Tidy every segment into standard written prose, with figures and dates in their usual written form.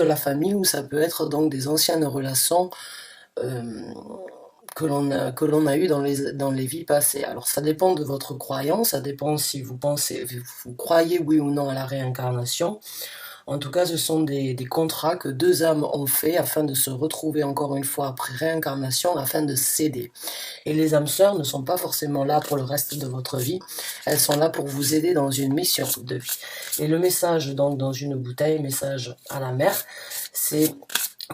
de la famille ou ça peut être donc des anciennes relations euh, que l'on a eues dans les vies passées. Alors ça dépend de votre croyance, ça dépend si vous croyez oui ou non à la réincarnation. En tout cas, ce sont des contrats que deux âmes ont fait afin de se retrouver encore une fois après réincarnation, afin de s'aider. Et les âmes sœurs ne sont pas forcément là pour le reste de votre vie, elles sont là pour vous aider dans une mission de vie. Et le message donc dans une bouteille, message à la mer, c'est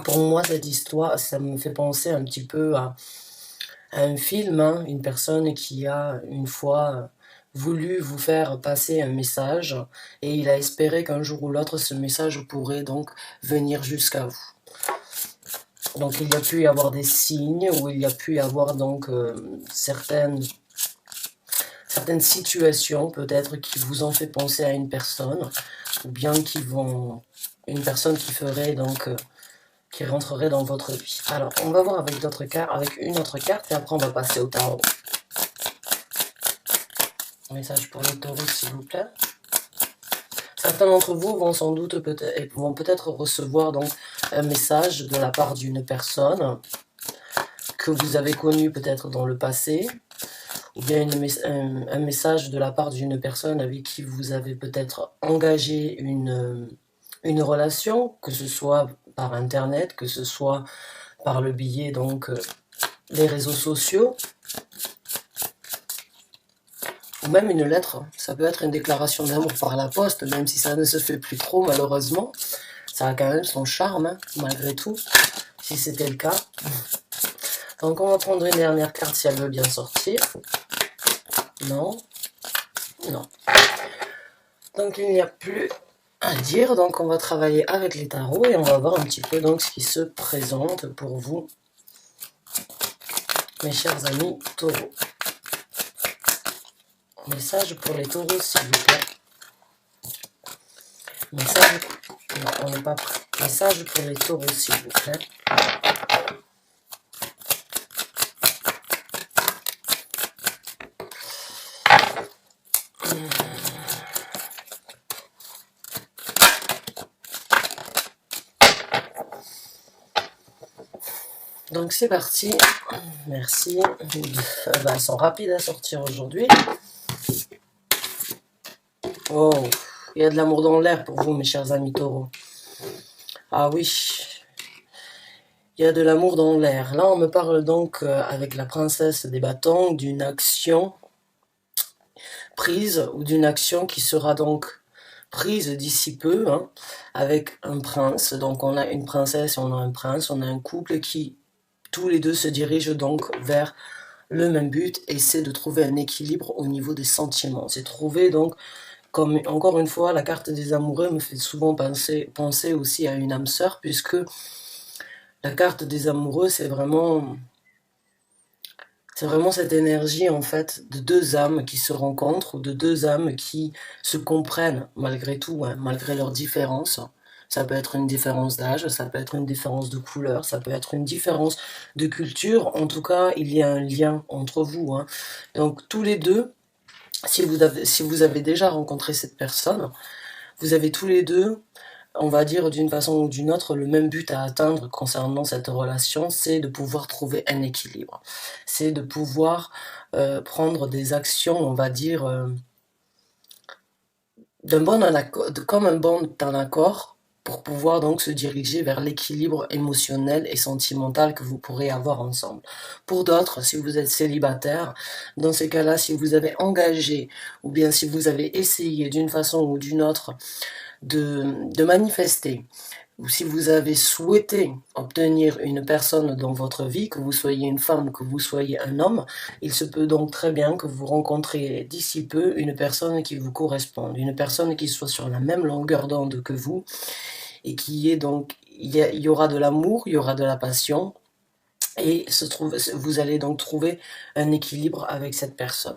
pour moi cette histoire, ça me fait penser un petit peu à un film, hein, une personne qui a une fois voulu vous faire passer un message et il a espéré qu'un jour ou l'autre ce message pourrait donc venir jusqu'à vous. Donc il y a pu y avoir des signes ou il y a pu y avoir donc certaines situations peut-être qui vous ont fait penser à une personne ou bien une personne qui ferait donc qui rentrerait dans votre vie. Alors, on va voir avec d'autres cartes, avec une autre carte, et après on va passer au tarot. Un message pour les taureaux, s'il vous plaît. Certains d'entre vous vont sans doute peut-être recevoir donc un message de la part d'une personne que vous avez connue peut-être dans le passé, ou bien un message de la part d'une personne avec qui vous avez peut-être engagé une relation, que ce soit par internet, que ce soit par le biais donc des réseaux sociaux, ou même une lettre. Ça peut être une déclaration d'amour par la poste, même si ça ne se fait plus trop malheureusement. Ça a quand même son charme, hein, malgré tout, si c'était le cas. Donc on va prendre une dernière carte si elle veut bien sortir. Non. Non. Donc il n'y a plus à dire, donc on va travailler avec les tarots et on va voir un petit peu donc ce qui se présente pour vous, mes chers amis taureaux. Message pour les taureaux, s'il vous plaît. Message, non, on n'est pas prêt. Message pour les taureaux, s'il vous plaît. Donc c'est parti, merci. Elles sont rapides à sortir aujourd'hui. Oh, il y a de l'amour dans l'air pour vous, mes chers amis taureaux. Ah oui, il y a de l'amour dans l'air. Là, on me parle donc avec la princesse des bâtons d'une action prise ou d'une action qui sera donc prise d'ici peu, hein, avec un prince. Donc on a une princesse, on a un prince, on a un couple qui tous les deux se dirigent donc vers le même but et c'est de trouver un équilibre au niveau des sentiments. C'est trouver donc, comme encore une fois, la carte des amoureux me fait souvent penser aussi à une âme sœur, puisque la carte des amoureux, c'est vraiment cette énergie en fait de deux âmes qui se rencontrent ou de deux âmes qui se comprennent malgré tout, hein, malgré leurs différences. Ça peut être une différence d'âge, ça peut être une différence de couleur, ça peut être une différence de culture. En tout cas, il y a un lien entre vous, hein. Donc tous les deux, si vous avez déjà rencontré cette personne, vous avez tous les deux, on va dire d'une façon ou d'une autre, le même but à atteindre concernant cette relation, c'est de pouvoir trouver un équilibre. C'est de pouvoir prendre des actions, on va dire, comme un bon accord, pour pouvoir donc se diriger vers l'équilibre émotionnel et sentimental que vous pourrez avoir ensemble. Pour d'autres, si vous êtes célibataire, dans ces cas-là, si vous avez engagé, ou bien si vous avez essayé d'une façon ou d'une autre de manifester, ou si vous avez souhaité obtenir une personne dans votre vie, que vous soyez une femme, que vous soyez un homme, il se peut donc très bien que vous rencontriez d'ici peu une personne qui vous corresponde, une personne qui soit sur la même longueur d'onde que vous, et qui est donc, il y aura de l'amour, il y aura de la passion, et vous allez donc trouver un équilibre avec cette personne.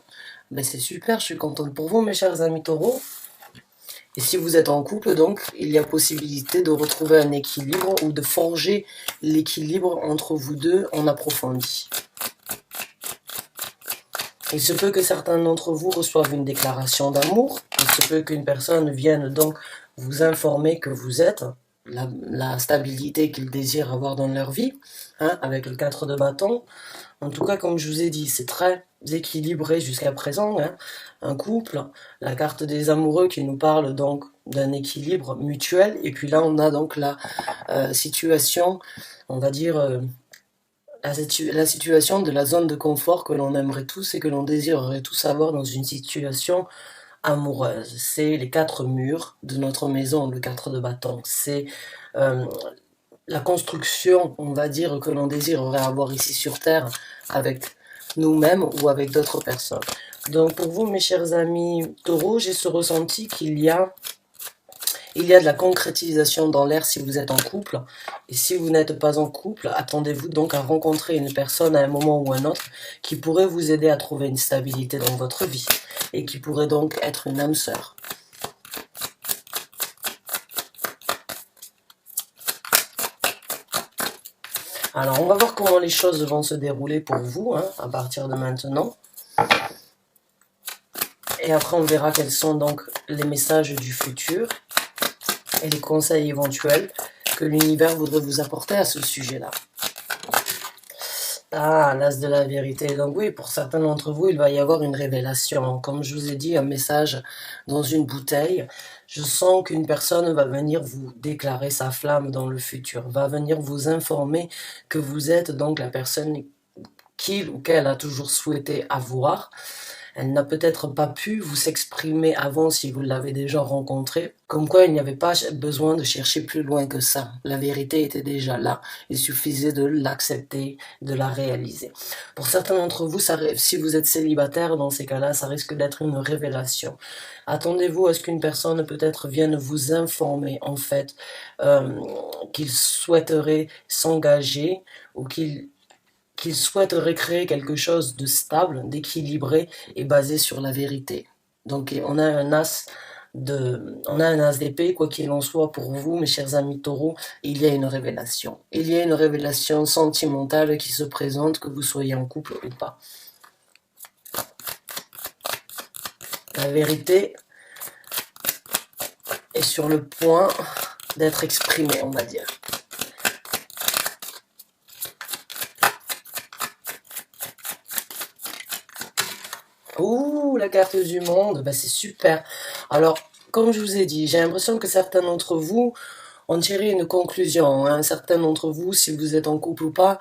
Ben c'est super, je suis contente pour vous, mes chers amis taureaux. Et si vous êtes en couple, donc, il y a possibilité de retrouver un équilibre ou de forger l'équilibre entre vous deux en approfondi. Il se peut que certains d'entre vous reçoivent une déclaration d'amour. Il se peut qu'une personne vienne donc vous informer que vous êtes la stabilité qu'ils désirent avoir dans leur vie, hein, avec le 4 de bâton. En tout cas, comme je vous ai dit, c'est très équilibré jusqu'à présent, hein. Un couple, la carte des amoureux qui nous parle donc d'un équilibre mutuel, et puis là on a donc la situation, on va dire, la situation de la zone de confort que l'on aimerait tous et que l'on désirerait tous avoir dans une situation amoureuse. C'est les 4 murs de notre maison, le 4 de bâton. C'est euh, la construction, on va dire, que l'on désirerait avoir ici sur Terre avec nous-mêmes ou avec d'autres personnes. Donc pour vous, mes chers amis taureaux, j'ai ce ressenti qu'il y a de la concrétisation dans l'air si vous êtes en couple. Et si vous n'êtes pas en couple, attendez-vous donc à rencontrer une personne à un moment ou un autre qui pourrait vous aider à trouver une stabilité dans votre vie et qui pourrait donc être une âme sœur. Alors, on va voir comment les choses vont se dérouler pour vous, hein, à partir de maintenant. Et après, on verra quels sont donc les messages du futur et les conseils éventuels que l'univers voudrait vous apporter à ce sujet-là. Ah, l'as de la vérité. Donc oui, pour certains d'entre vous, il va y avoir une révélation. Comme je vous ai dit, un message dans une bouteille. Je sens qu'une personne va venir vous déclarer sa flamme dans le futur, va venir vous informer que vous êtes donc la personne qu'il ou qu'elle a toujours souhaité avoir. Elle n'a peut-être pas pu vous s'exprimer avant si vous l'avez déjà rencontré, comme quoi il n'y avait pas besoin de chercher plus loin que ça. La vérité était déjà là, il suffisait de l'accepter, de la réaliser. Pour certains d'entre vous, si vous êtes célibataire, dans ces cas-là, ça risque d'être une révélation. Attendez-vous à ce qu'une personne peut-être vienne vous informer, en fait, qu'il souhaiterait s'engager ou qu'il souhaiterait créer quelque chose de stable, d'équilibré et basé sur la vérité. Donc on a un as d'épée, quoi qu'il en soit pour vous, mes chers amis taureaux, il y a une révélation. Il y a une révélation sentimentale qui se présente, que vous soyez en couple ou pas. La vérité est sur le point d'être exprimée, on va dire. Ouh, la carte du monde, bah c'est super. Alors, comme je vous ai dit, j'ai l'impression que certains d'entre vous ont tiré une conclusion, hein. Certains d'entre vous, si vous êtes en couple ou pas,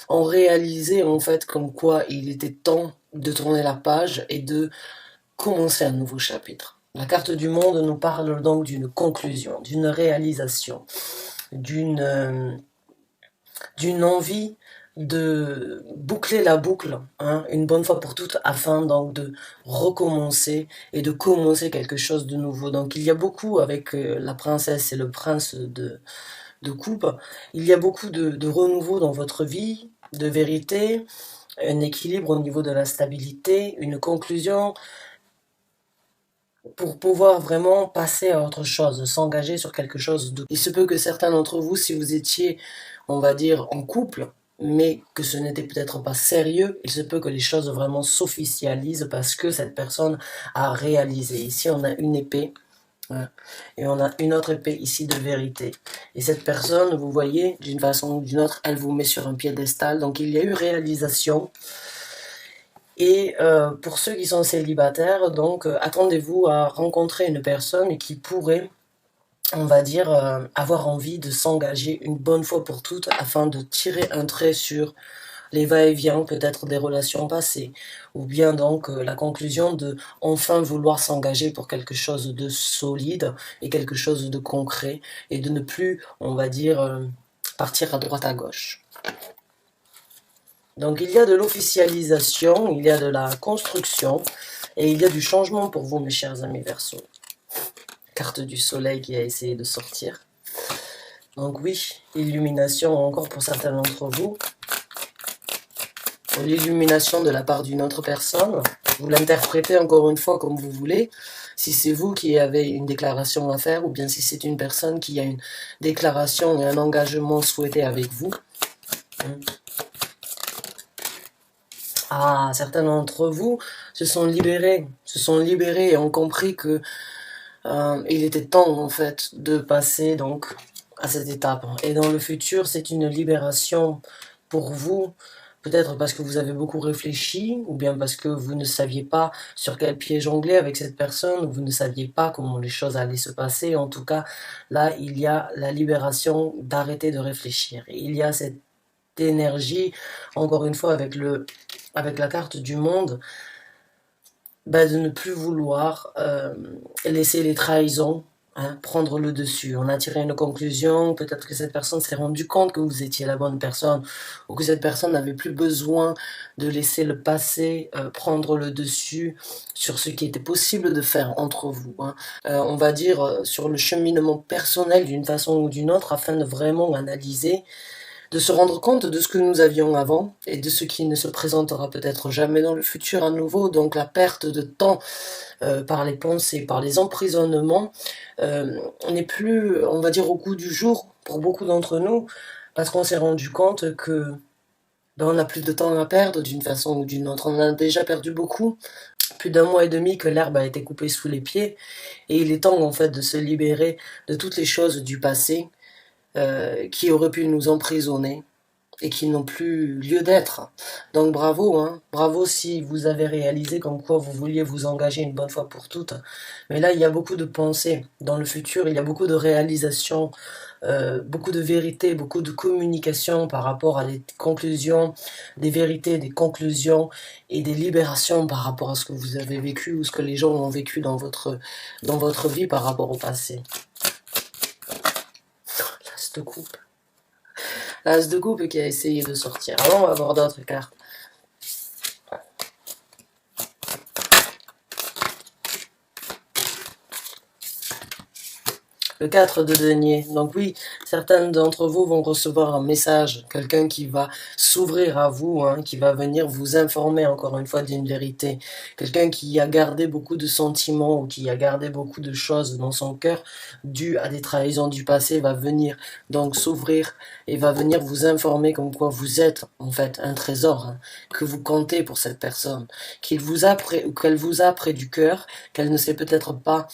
ont réalisé en fait comme quoi il était temps de tourner la page et de commencer un nouveau chapitre. La carte du monde nous parle donc d'une conclusion, d'une réalisation, d'une envie de boucler la boucle, hein, une bonne fois pour toutes, afin donc de recommencer et de commencer quelque chose de nouveau. Donc il y a beaucoup avec la princesse et le prince de coupe, il y a beaucoup de renouveau dans votre vie, de vérité, un équilibre au niveau de la stabilité, une conclusion pour pouvoir vraiment passer à autre chose, s'engager sur quelque chose de... Il se peut que certains d'entre vous, si vous étiez, on va dire, en couple, mais que ce n'était peut-être pas sérieux, il se peut que les choses vraiment s'officialisent parce que cette personne a réalisé. Ici, on a une épée, hein, et on a une autre épée ici de vérité. Et cette personne, vous voyez, d'une façon ou d'une autre, elle vous met sur un piédestal. Donc il y a eu réalisation. Et pour ceux qui sont célibataires, donc attendez-vous à rencontrer une personne qui pourrait, on va dire, avoir envie de s'engager une bonne fois pour toutes afin de tirer un trait sur les va-et-vient peut-être des relations passées, ou bien donc la conclusion de enfin vouloir s'engager pour quelque chose de solide et quelque chose de concret, et de ne plus, on va dire, partir à droite à gauche. Donc il y a de l'officialisation, il y a de la construction, et il y a du changement pour vous, mes chers amis Verseaux. Carte du soleil qui a essayé de sortir. Donc oui, illumination encore pour certains d'entre vous. L'illumination de la part d'une autre personne. Vous l'interprétez encore une fois comme vous voulez. Si c'est vous qui avez une déclaration à faire, ou bien si c'est une personne qui a une déclaration et un engagement souhaité avec vous. Ah, certains d'entre vous se sont libérés et ont compris que il était temps en fait de passer donc à cette étape. Et dans le futur, c'est une libération pour vous, peut-être parce que vous avez beaucoup réfléchi, ou bien parce que vous ne saviez pas sur quel pied jongler avec cette personne, ou vous ne saviez pas comment les choses allaient se passer. En tout cas, là, il y a la libération d'arrêter de réfléchir. Et il y a cette énergie, encore une fois, avec la carte du monde, de ne plus vouloir laisser les trahisons prendre le dessus. On a tiré une conclusion, peut-être que cette personne s'est rendue compte que vous étiez la bonne personne, ou que cette personne n'avait plus besoin de laisser le passé prendre le dessus sur ce qui était possible de faire entre vous. On va dire sur le cheminement personnel d'une façon ou d'une autre, afin de vraiment analyser, de se rendre compte de ce que nous avions avant et de ce qui ne se présentera peut-être jamais dans le futur à nouveau. Donc la perte de temps par les pensées, par les emprisonnements, n'est plus, on va dire, au goût du jour pour beaucoup d'entre nous, parce qu'on s'est rendu compte que on n'a plus de temps à perdre d'une façon ou d'une autre. On en a déjà perdu beaucoup. Plus d'un mois et demi que l'herbe a été coupée sous les pieds, et il est temps en fait de se libérer de toutes les choses du passé qui auraient pu nous emprisonner et qui n'ont plus lieu d'être. Donc bravo, bravo si vous avez réalisé comme quoi vous vouliez vous engager une bonne fois pour toutes. Mais là, il y a beaucoup de pensées dans le futur, il y a beaucoup de réalisations, beaucoup de vérités, beaucoup de communication par rapport à des conclusions, des vérités, des conclusions et des libérations par rapport à ce que vous avez vécu ou ce que les gens ont vécu dans votre vie par rapport au passé. L'as de coupe. L'as de coupe qui a essayé de sortir. Alors on va voir d'autres cartes. Le 4 de denier. Donc oui, certains d'entre vous vont recevoir un message, quelqu'un qui va s'ouvrir à vous, qui va venir vous informer encore une fois d'une vérité. Quelqu'un qui a gardé beaucoup de sentiments ou qui a gardé beaucoup de choses dans son cœur dues à des trahisons du passé va venir donc s'ouvrir et va venir vous informer comme quoi vous êtes en fait un trésor, que vous comptez pour cette personne, qu'elle vous a près du cœur, qu'elle ne sait peut-être pas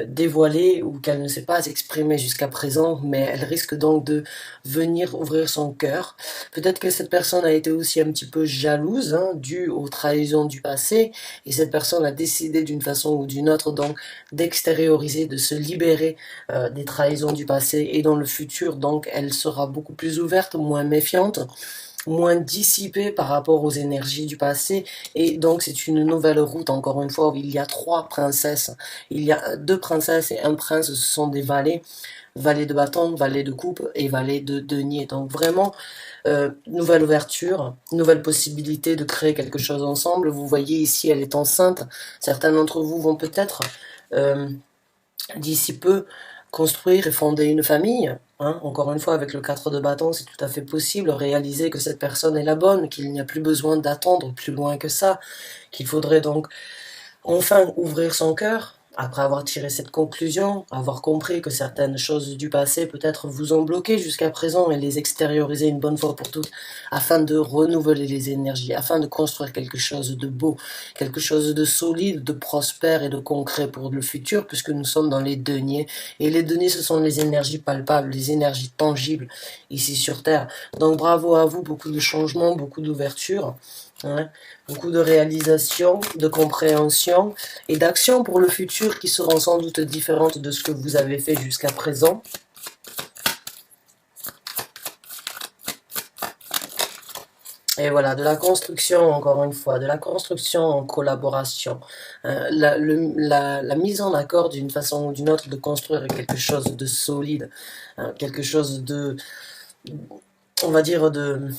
dévoilée ou qu'elle ne s'est pas exprimée jusqu'à présent, mais elle risque donc de venir ouvrir son cœur. Peut-être que cette personne a été aussi un petit peu jalouse, due aux trahisons du passé, et cette personne a décidé d'une façon ou d'une autre donc d'extérioriser, de se libérer des trahisons du passé, et dans le futur donc elle sera beaucoup plus ouverte, moins méfiante, moins dissipée par rapport aux énergies du passé, et donc c'est une nouvelle route, encore une fois, où il y a 3 princesses, il y a 2 princesses et un prince, ce sont des valets, valet de bâton, valet de coupe et valet de denier, donc vraiment nouvelle ouverture, nouvelle possibilité de créer quelque chose ensemble. Vous voyez ici, elle est enceinte, certains d'entre vous vont peut-être d'ici peu construire et fonder une famille, encore une fois avec le 4 de bâton c'est tout à fait possible, réaliser que cette personne est la bonne, qu'il n'y a plus besoin d'attendre plus loin que ça, qu'il faudrait donc enfin ouvrir son cœur, après avoir tiré cette conclusion, avoir compris que certaines choses du passé peut-être vous ont bloqué jusqu'à présent et les extérioriser une bonne fois pour toutes, afin de renouveler les énergies, afin de construire quelque chose de beau, quelque chose de solide, de prospère et de concret pour le futur, puisque nous sommes dans les deniers, et les deniers ce sont les énergies palpables, les énergies tangibles ici sur Terre. Donc bravo à vous, beaucoup de changements, beaucoup d'ouverture, beaucoup de réalisation, de compréhension et d'action pour le futur qui seront sans doute différentes de ce que vous avez fait jusqu'à présent. Et voilà, de la construction, encore une fois, de la construction en collaboration, la mise en accord d'une façon ou d'une autre de construire quelque chose de solide, quelque chose de, on va dire, de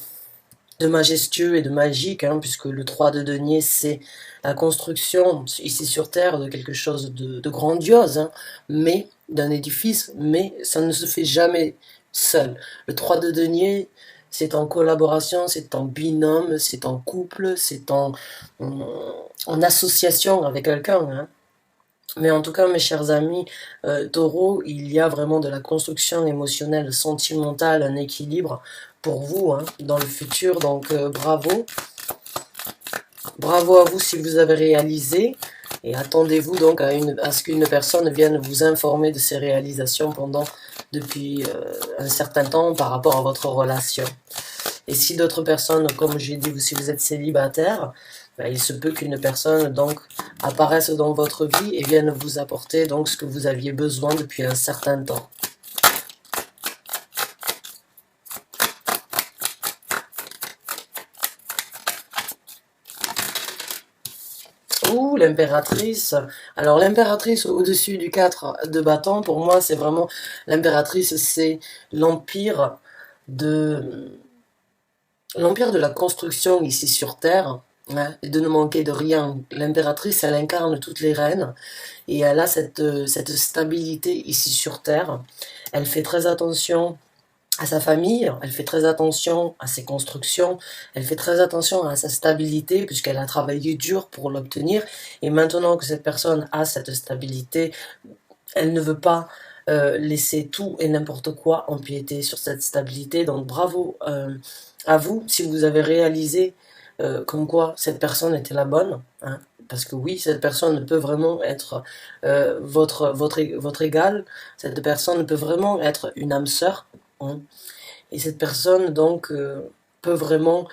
majestueux et de magique, puisque le 3 de denier, c'est la construction, ici sur Terre, de quelque chose de grandiose, mais d'un édifice, mais ça ne se fait jamais seul. Le 3 de denier, c'est en collaboration, c'est en binôme, c'est en couple, c'est en association avec quelqu'un, Mais en tout cas, mes chers amis, Taureau, il y a vraiment de la construction émotionnelle, sentimentale, un équilibre pour vous dans le futur. Donc bravo. Bravo à vous si vous avez réalisé. Et attendez-vous donc à ce qu'une personne vienne vous informer de ses réalisations pendant depuis un certain temps par rapport à votre relation. Et si d'autres personnes, comme j'ai dit, si vous êtes célibataire, ben, il se peut qu'une personne donc apparaisse dans votre vie et vienne vous apporter donc ce que vous aviez besoin depuis un certain temps. Ouh, l'impératrice. Alors l'impératrice au-dessus du 4 de bâton, pour moi, c'est vraiment l'impératrice, c'est l'empire de l'empire de la construction ici sur Terre, hein, et de ne manquer de rien. L'impératrice, elle incarne toutes les reines et elle a cette stabilité ici sur Terre. Elle fait très attention à sa famille, elle fait très attention à ses constructions, elle fait très attention à sa stabilité puisqu'elle a travaillé dur pour l'obtenir et maintenant que cette personne a cette stabilité, elle ne veut pas laisser tout et n'importe quoi empiéter sur cette stabilité. Donc bravo à vous si vous avez réalisé comme quoi cette personne était la bonne, hein, parce que oui, cette personne peut vraiment être votre égal, cette personne peut vraiment être une âme sœur, hein, et cette personne donc peut vraiment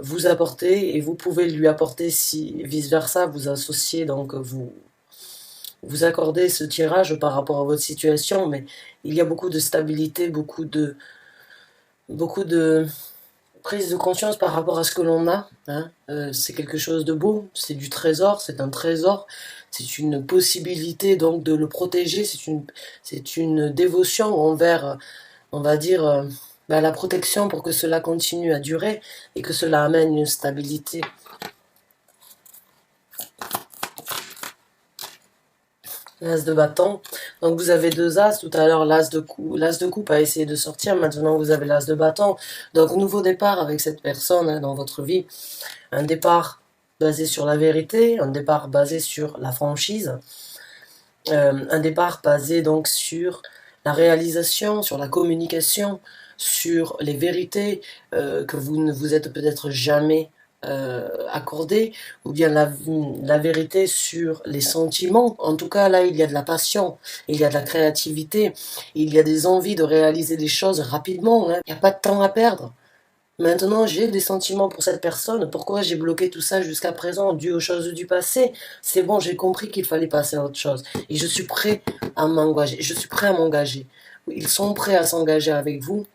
vous apporter et vous pouvez lui apporter si vice versa vous associez donc vous accordez ce tirage par rapport à votre situation, mais il y a beaucoup de stabilité, beaucoup de prise de conscience par rapport à ce que l'on a, hein. C'est quelque chose de beau, c'est du trésor, c'est un trésor, c'est une possibilité donc de le protéger, c'est une dévotion envers, on va dire, la protection pour que cela continue à durer et que cela amène une stabilité. L'as de bâton. Donc vous avez deux as. Tout à l'heure, l'as de coupe a essayé de sortir. Maintenant, vous avez l'as de bâton. Donc nouveau départ avec cette personne hein, dans votre vie. Un départ basé sur la vérité, un départ basé sur la franchise, un départ basé donc sur la réalisation, sur la communication, sur les vérités que vous ne vous êtes peut-être jamais accordé, ou bien la vérité sur les sentiments. En tout cas, là, il y a de la passion, il y a de la créativité, il y a des envies de réaliser des choses rapidement. Hein. Il n'y a pas de temps à perdre. Maintenant, j'ai des sentiments pour cette personne. Pourquoi j'ai bloqué tout ça jusqu'à présent, dû aux choses du passé? C'est bon, j'ai compris qu'il fallait passer à autre chose. Et je suis prêt à m'engager. Je suis prêt à m'engager. Ils sont prêts à s'engager avec vous.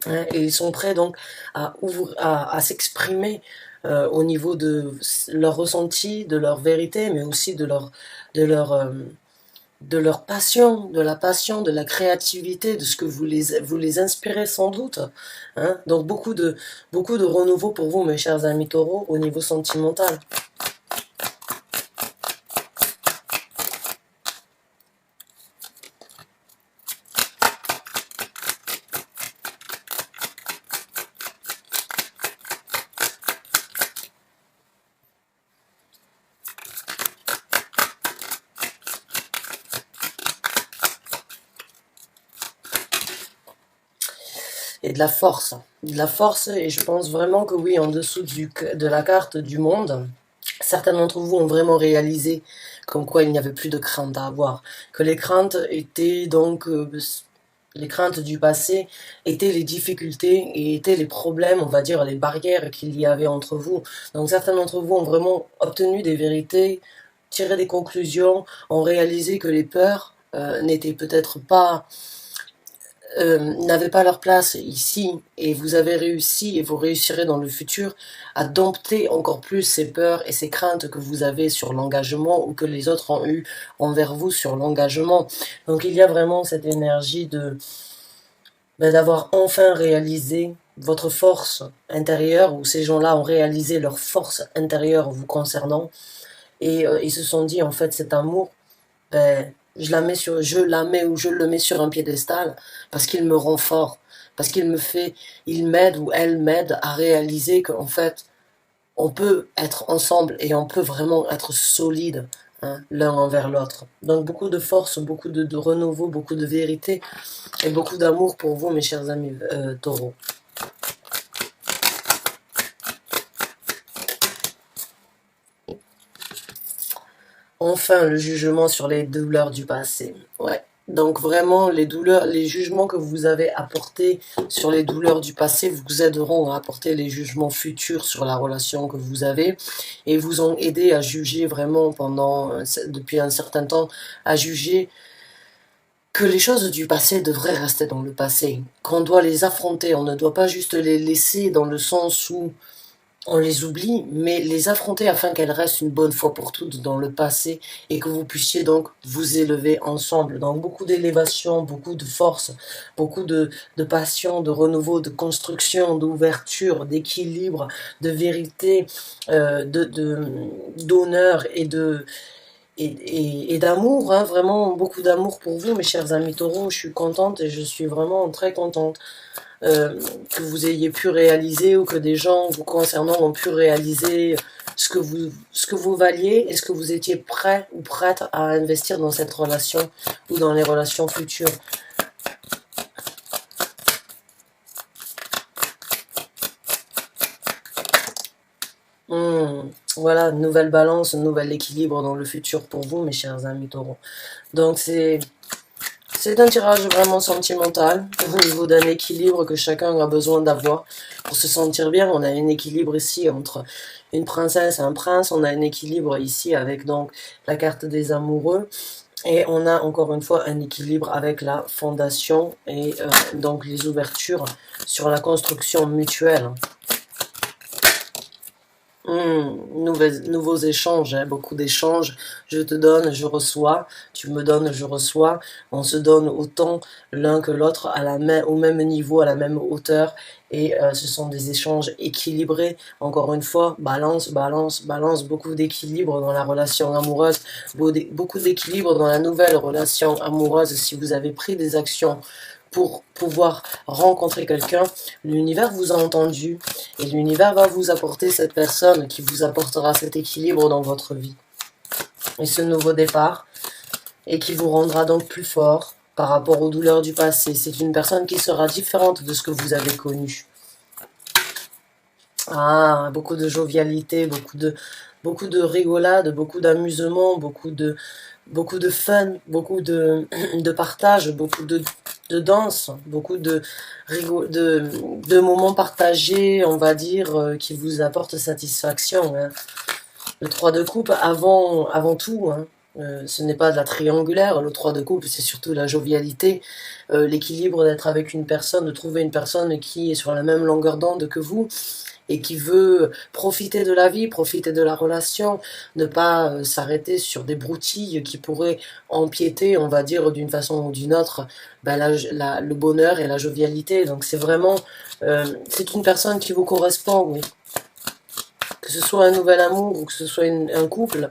Hein, et ils sont prêts donc à s'exprimer au niveau de leur ressenti, de leur vérité, mais aussi de leur, euh, de leur passion, de la passion, de la créativité, de ce que vous les inspirez sans doute. Hein. Donc beaucoup de renouveau pour vous, mes chers amis taureaux, au niveau sentimental. Et de la force. De la force, et je pense vraiment que oui, en dessous de la carte du monde, certains d'entre vous ont vraiment réalisé comme quoi il n'y avait plus de crainte à avoir. Que les craintes étaient donc... les craintes du passé étaient les difficultés et étaient les problèmes, on va dire, les barrières qu'il y avait entre vous. Donc certains d'entre vous ont vraiment obtenu des vérités, tiré des conclusions, ont réalisé que les peurs n'étaient peut-être pas n'avaient pas leur place ici et vous avez réussi et vous réussirez dans le futur à dompter encore plus ces peurs et ces craintes que vous avez sur l'engagement ou que les autres ont eu envers vous sur l'engagement. Donc il y a vraiment cette énergie d'avoir enfin réalisé votre force intérieure ou ces gens-là ont réalisé leur force intérieure vous concernant et ils se sont dit en fait cet amour ben, je la mets ou je le mets sur un piédestal parce qu'il me rend fort, parce il m'aide ou elle m'aide à réaliser qu'en fait, on peut être ensemble et on peut vraiment être solide hein, l'un envers l'autre. Donc beaucoup de force, beaucoup de renouveau, beaucoup de vérité et beaucoup d'amour pour vous, mes chers amis taureaux. Enfin, le jugement sur les douleurs du passé. Ouais. Donc vraiment, les douleurs, les jugements que vous avez apportés sur les douleurs du passé vous aideront à apporter les jugements futurs sur la relation que vous avez et vous ont aidé à juger vraiment depuis un certain temps, à juger que les choses du passé devraient rester dans le passé, qu'on doit les affronter, on ne doit pas juste les laisser dans le sens où on les oublie, mais les affronter afin qu'elles restent une bonne fois pour toutes dans le passé et que vous puissiez donc vous élever ensemble. Donc beaucoup d'élévation, beaucoup de force, beaucoup de passion, de renouveau, de construction, d'ouverture, d'équilibre, de vérité, d'honneur et d'amour, hein, vraiment beaucoup d'amour pour vous, mes chers amis taureaux. Je suis contente et je suis vraiment très contente que vous ayez pu réaliser ou que des gens vous concernant ont pu réaliser ce que vous valiez et ce que vous étiez prêt ou prête à investir dans cette relation ou dans les relations futures. Voilà, une nouvelle balance, un nouvel équilibre dans le futur pour vous, mes chers amis taureaux. Donc c'est un tirage vraiment sentimental au niveau d'un équilibre que chacun a besoin d'avoir pour se sentir bien. On a un équilibre ici entre une princesse et un prince. On a un équilibre ici avec donc la carte des amoureux. Et on a encore une fois un équilibre avec la fondation et donc les ouvertures sur la construction mutuelle. Nouveaux échanges, hein, beaucoup d'échanges. Je te donne, je reçois. Tu me donnes, je reçois. On se donne autant l'un que l'autre au même niveau, à la même hauteur. Et ce sont des échanges équilibrés. Encore une fois, balance, balance, balance. Beaucoup d'équilibre dans la relation amoureuse. Beaucoup d'équilibre dans la nouvelle relation amoureuse. Si vous avez pris des actions pour pouvoir rencontrer quelqu'un, l'univers vous a entendu et l'univers va vous apporter cette personne qui vous apportera cet équilibre dans votre vie et ce nouveau départ et qui vous rendra donc plus fort par rapport aux douleurs du passé. C'est une personne qui sera différente de ce que vous avez connu. Ah, beaucoup de jovialité, beaucoup de rigolade, beaucoup d'amusement, beaucoup de fun, beaucoup de partage, beaucoup de danse, beaucoup de moments partagés, on va dire, qui vous apportent satisfaction, hein. Le 3 de coupe, avant tout, hein, ce n'est pas de la triangulaire. Le 3 de coupe, c'est surtout la jovialité, l'équilibre d'être avec une personne, de trouver une personne qui est sur la même longueur d'onde que vous et qui veut profiter de la vie, profiter de la relation, ne pas s'arrêter sur des broutilles qui pourraient empiéter, on va dire, d'une façon ou d'une autre, ben, le bonheur et la jovialité. Donc c'est vraiment, c'est une personne qui vous correspond, oui. Que ce soit un nouvel amour ou que ce soit un couple,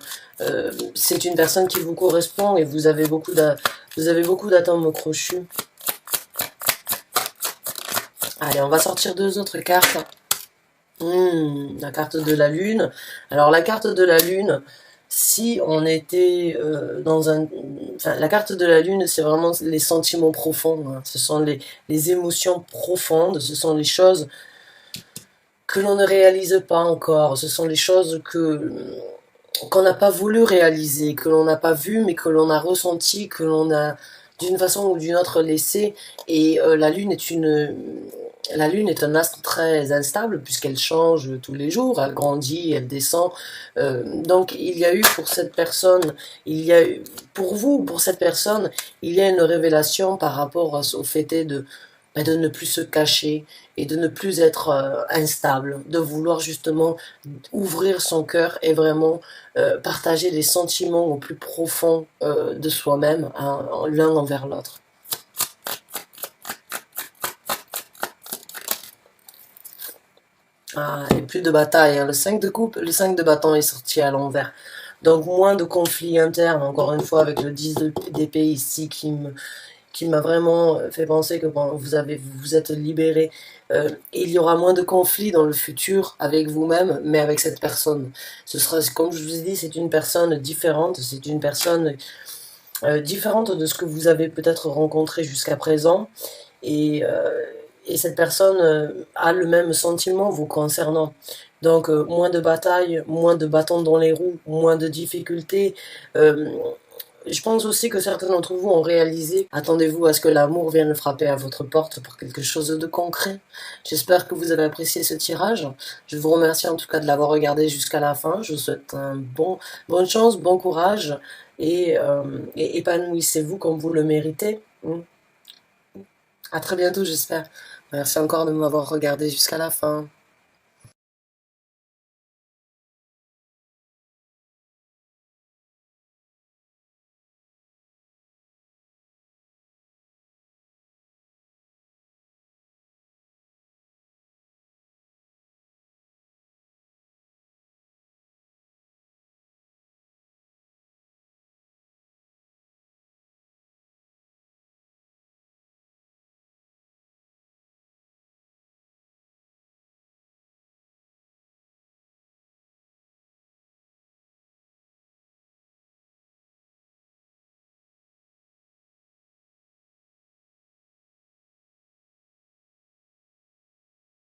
c'est une personne qui vous correspond et vous avez beaucoup d'atomes crochus. Allez, on va sortir deux autres cartes. La carte de la lune. Alors la carte de la lune, si on était dans un... Enfin, la carte de la lune, c'est vraiment les sentiments profonds, hein. Ce sont les émotions profondes, ce sont les choses que l'on ne réalise pas encore, ce sont les choses qu'on n'a pas voulu réaliser, que l'on n'a pas vu, mais que l'on a ressenti, que l'on a d'une façon ou d'une autre laissé. Et la lune est un astre très instable puisqu'elle change tous les jours, elle grandit, elle descend. Donc il y a eu pour cette personne, pour vous, pour cette personne, il y a une révélation par rapport au fait de ne plus se cacher et de ne plus être instable, de vouloir justement ouvrir son cœur et vraiment partager les sentiments au plus profond de soi-même, hein, l'un envers l'autre. Ah, et plus de bataille, hein. Le 5 de coupe, le 5 de bâton est sorti à l'envers. Donc moins de conflits internes, encore une fois, avec le 10 d'épée ici qui m'a vraiment fait penser que bon, vous êtes libéré. Il y aura moins de conflits dans le futur avec vous-même, mais avec cette personne. Ce sera, comme je vous ai dit, c'est une personne différente, c'est une personne différente de ce que vous avez peut-être rencontré jusqu'à présent. Et, euh, et cette personne a le même sentiment vous concernant. Donc moins de batailles, moins de bâtons dans les roues, moins de difficultés. Je pense aussi que certains d'entre vous ont réalisé, attendez-vous à ce que l'amour vienne frapper à votre porte pour quelque chose de concret. J'espère que vous avez apprécié ce tirage. Je vous remercie en tout cas de l'avoir regardé jusqu'à la fin. Je vous souhaite bonne chance, bon courage et épanouissez-vous comme vous le méritez. À très bientôt, j'espère. Merci encore de m'avoir regardé jusqu'à la fin.